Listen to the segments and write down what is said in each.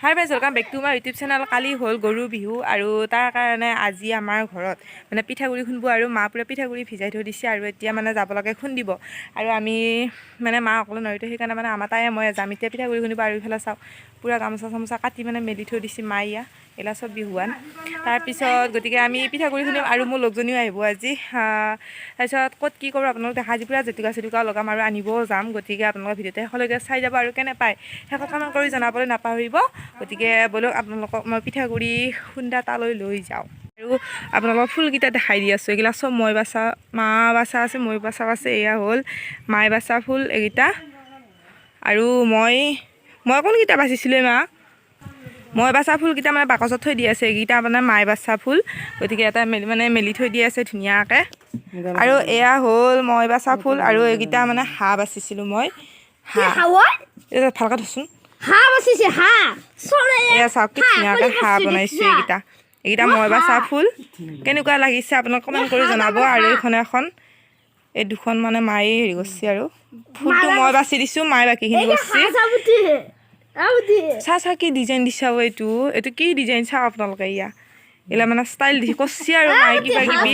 High friends, welcome back to my YouTube channel. কালি হ'ল গৰু বিহু আৰু তাৰ কাৰণে আজি আমাৰ ঘৰত মানে পিঠাগুড়ি খুন্দিব আৰু মা পূৰা পিঠাগুড়ি ভিজাই থৈ দিছে আৰু এতিয়া মানে যাব লাগে খুন্দিব আৰু আমি মানে মা অকলে নোৱাৰিতো সেইকাৰণে মানে আমাৰ তাই মই যাম এতিয়া পিঠাগুড়ি খুন্দিব আৰু ইফালে চাওঁ পূৰা গামোচা চামোচা কাটি মানে মেলি থৈ দিছে মা ইয়া এলা চব বিহুৱান। তাৰপিছত গতিকে আমি পিঠাগুড়ি খুন্দিম আৰু মোৰ লগজনীও আহিব আজি। তাৰপিছত ক'ত কি কৰোঁ আপোনালোক দেখা আজি পূৰা জেতুকা চেতুকা লগাম আৰু আনিবও যাম। গতিকে আপোনালোকৰ ভিডিঅ'তে শেষলৈকে চাই যাব আৰু কেনে পায় শেষত কমেণ্ট কৰি জনাবলৈ নাপাহৰিব। গতিকে বলক আপোনালোকক মই পিঠাগুড়ি খুন্দা তালৈ লৈ যাওঁ আৰু আপোনালোকক ফুলকেইটা দেখাই দি আছোঁ। এইগিলা চব মই বাচা মা বাচা আছে, মই বাচাও আছে। এয়া হ'ল মায়ে বাচা ফুল এইকেইটা আৰু মই কোনকেইটা বাচিছিলোঁ মা? মই বাচা ফুলকেইটা মানে বাকচত থৈ দি আছে, এইকেইটা মানে মায়ে বাচা ফুল। গতিকে এটা মেলি থৈ দি আছে ধুনীয়াকৈ। আৰু এয়া হ'ল মই বাচা ফুল আৰু এইকেইটা মানে হাঁহ বাচিছিলোঁ মই। হাঁহ ভালকৈ থচোন। এয়া চাওক কি ধুনীয়াকৈ হাঁহ বনাইছোঁ। এইকেইটা মই বাচা ফুল। কেনেকুৱা লাগিছে আপোনাক কমেণ্ট কৰি জনাব। আৰু এখন এই দুখন মানে মায়ে হেৰি কৰিছে আৰু ফুলটো মই বাচি দিছোঁ, মায়ে বাকীখিনি কৰিছে। চা কি ডিজাইন দিছা এইটো কি ডিজাইন চাওক আপোনালোকে। এইলা মানে ষ্টাইল দি কৰিছে আৰু মায়ে কিবা কিবি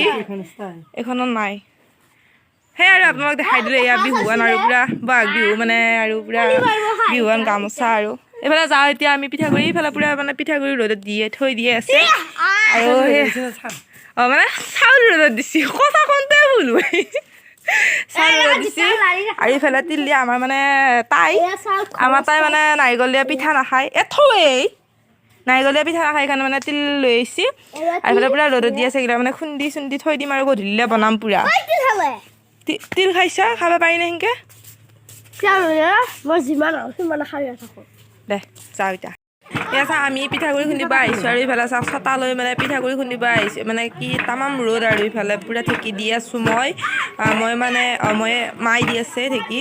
এইখনত নাই সেই আৰু আপোনালোক দেখাই দিলোঁ। এয়া বিহুৱান আৰু পূৰা বহাগ বিহু মানে আৰু পূৰা বিহুৱান গামোচা আৰু এইফালে যাওঁ এতিয়া আমি পিঠাগুড়ি এইফালে পূৰা মানে পিঠাগুড়ি ৰ'দত থৈ দিয়ে আছে আৰু মানে চাউল ৰ'দত দিছে কথা কওঁতে ভুল হয় চাউল ৰ'দত দিছে। আৰু ইফালে তিল দিয়া আমাৰ মানে তাই মানে নাৰিকল দিয়া পিঠা নাখায় নাৰিকল দিয়া পিঠা নাখায় সেইকাৰণে মানে তিল লৈ আহিছে আৰু এইফালে পূৰা ৰ'দত দি আছে। এইকেইটা মানে খুন্দি চুন্দি থৈ দিম আৰু গধূলিলৈ বনাম পূৰা। তিল খাইছা? খাব পাৰি নে সেনেকৈ? দে যাওঁ এতিয়া। এয়া চাওঁ আমি পিঠাগুড়ি খুন্দিব আহিছোঁ আৰু ইফালে চাওক ছটালৈ মানে পিঠাগুড়ি খুন্দিব আহিছোঁ। মানে কি তামাম ৰ'দ আৰু ইফালে পূৰা ঢেঁকী দি আছোঁ মই মানে মায়ে দি আছে ঢেঁকী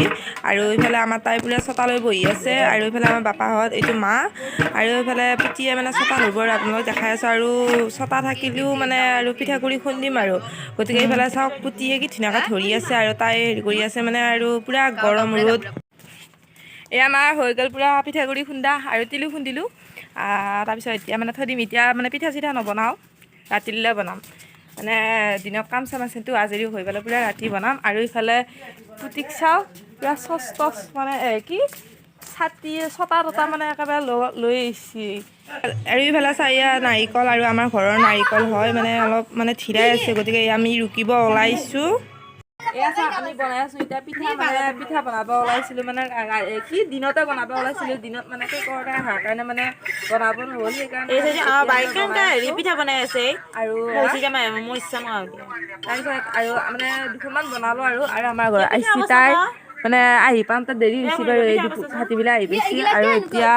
আৰু ইফালে আমাৰ তাই পূৰা ছটালৈ বহি আছে আৰু ইফালে আমাৰ বাপাহঁত এইটো মা আৰু ইফালে পিঠিয়ে মানে ছটা ধৰিব আৰু আপোনালোক দেখাই আছোঁ। আৰু ছটা থাকিলেও মানে আৰু পিঠাগুড়ি খুন্দিম আৰু গতিকে ইফালে চাওক পুতিয়ে কি ধুনীয়াকৈ ধৰি আছে আৰু তাই হেৰি কৰি আছে মানে আৰু পূৰা গৰম ৰ'দ। এয়া আমাৰ হৈ গ'ল পূৰা পিঠাগুড়ি খুন্দা আৰু তিলো খুন্দিলোঁ। তাৰপিছত এতিয়া মানে থৈ দিম। এতিয়া মানে পিঠা চিঠা নবনাওঁ, ৰাতিলৈ বনাম। মানে দিনত কাম চাম আছেতো আজৰি হৈ পেলাই পূৰা ৰাতি বনাম। আৰু ইফালে পুতিক চাওঁ পূৰা চচ টচ মানে কি ছাতি ছটা তটা মানে একেবাৰে লৈ আহিছে। আৰু ইফালে চাই নাৰিকল আৰু আমাৰ ঘৰৰ নাৰিকল হয় মানে অলপ মানে থিৰাই আছে। গতিকে আমি ৰুকিব ওলাইছোঁ। এয়া চাওঁ আমি বনাই আছোঁ এতিয়া পিঠা বনাব ওলাইছিলোঁ মানে কি দিনতে বনাব ওলাইছিলোঁ। দিনত মানে কেকৰ অহাৰ কাৰণে মানে বনাব নহ'ল সেইকাৰণে পিঠা বনাই আছে আৰু তাৰপিছত আৰু মানে দুখনমান বনালোঁ আৰু আমাৰ ঘৰত আহিছে তাই মানে আহি পাম তাত দেৰি হৈছে বাৰু এই ভাটিবিলাক আহি পাইছে আৰু এতিয়া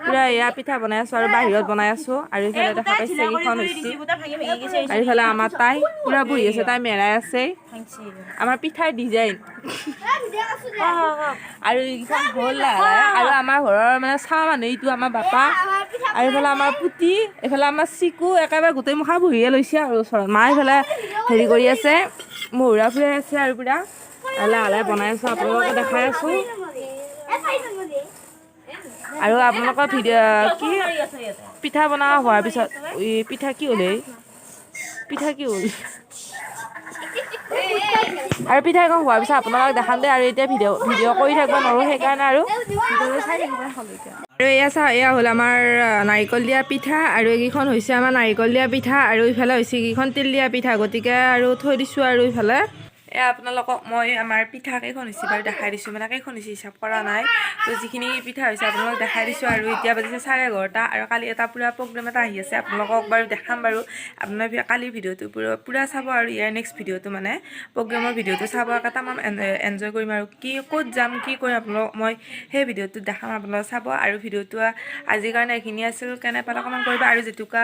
পূৰা এয়া পিঠা বনাই আছোঁ আৰু বাহিৰত বনাই আছোঁ। আৰু ইফালে দেখা পাইছে কেইখন হৈছে আৰু ইফালে আমাৰ তাই পূৰা বহি আছে, তাই মেৰাই আছে আমাৰ পিঠাৰ ডিজাইন আৰু এইকেইখন হ'ল আৰু আমাৰ ঘৰৰ মানে চাহ মানুহ এইটো আমাৰ বাপা আৰু এইফালে আমাৰ পুতি এইফালে আমাৰ চিকু একেবাৰে গোটেই মুখা বহিয়ে লৈছে আৰু ওচৰত মা এইফালে হেৰি কৰি আছে মহুৰা ফুৰাই আছে আৰু পূৰা লাহে লাহে বনাই আছোঁ আপোনালোকে দেখাই আছোঁ। আৰু আপোনালোকৰ ভিডিঅ' কি পিঠা বনোৱা হোৱাৰ পিছত পিঠা কি হ'ল আৰু পিঠাখন হোৱাৰ পিছত আপোনালোক দেখাম দে। আৰু এতিয়া ভিডিঅ' কৰি থাকিব নোৱাৰোঁ সেইকাৰণে আৰু চাই থাকিব। আৰু এয়া চাওঁ এয়া হ'ল আমাৰ নাৰিকল দিয়া পিঠা আৰু এইকেইখন হৈছে আমাৰ নাৰিকল দিয়া পিঠা আৰু ইফালে হৈছে এইকেইখন তিল দিয়া পিঠা। গতিকে আৰু থৈ দিছোঁ আৰু ইফালে এয়া আপোনালোকক মই আমাৰ পিঠা কেইখন হৈছে বাৰু দেখাই দিছোঁ। মানে কেইখন হৈছে হিচাপ কৰা নাই তো যিখিনি পিঠা হৈছে আপোনালোকক দেখাই দিছোঁ। আৰু এতিয়া বাজিছে 11:30 আৰু কালি এটা পূৰা প্ৰগ্ৰেম এটা আহি আছে আপোনালোকক বাৰু দেখাম বাৰু। আপোনালোকে কালিৰ ভিডিঅ'টো পূৰা চাব আৰু ইয়াৰ নেক্সট ভিডিঅ'টো মানে প্ৰগ্ৰেমৰ ভিডিঅ'টো চাব তামাম এনজয় কৰিম আৰু ক'ত যাম কি কৰিম আপোনালোকক মই সেই ভিডিঅ'টো দেখাম আপোনালোকে চাব। আৰু ভিডিঅ'টো আজিৰ কাৰণে এইখিনি আছিল। কেনে পালে কমেণ্ট কৰিব। আৰু জেতুকা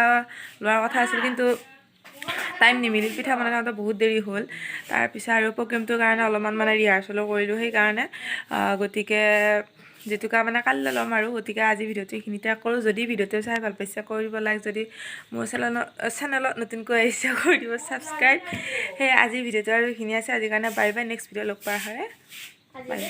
লোৱাৰ কথা আছিল কিন্তু টাইম নিমিলিল, পিঠা বনাওঁতে বহুত দেৰি হ'ল। তাৰপিছত আৰু প্ৰগ্ৰেমটোৰ কাৰণে অলপমান মানে ৰিহাৰ্চেলো কৰিলোঁ সেইকাৰণে গতিকে জেতুকা মানে কালিলৈ ল'ম আৰু গতিকে আজি ভিডিঅ'টো এইখিনিতে কৰোঁ। যদি ভিডিঅ'টো চাই ভাল পাইছে কৰিব লাইক, যদি মোৰ চেনেলত নতুনকৈ আহিছে কৰি দিব ছাবস্ক্ৰাইব। সেই আজি ভিডিঅ'টো আৰু এইখিনি আছে আজিৰ কাৰণে বাই বাই। নেক্সট ভিডিঅ' লগ পোৱা হয় বাই।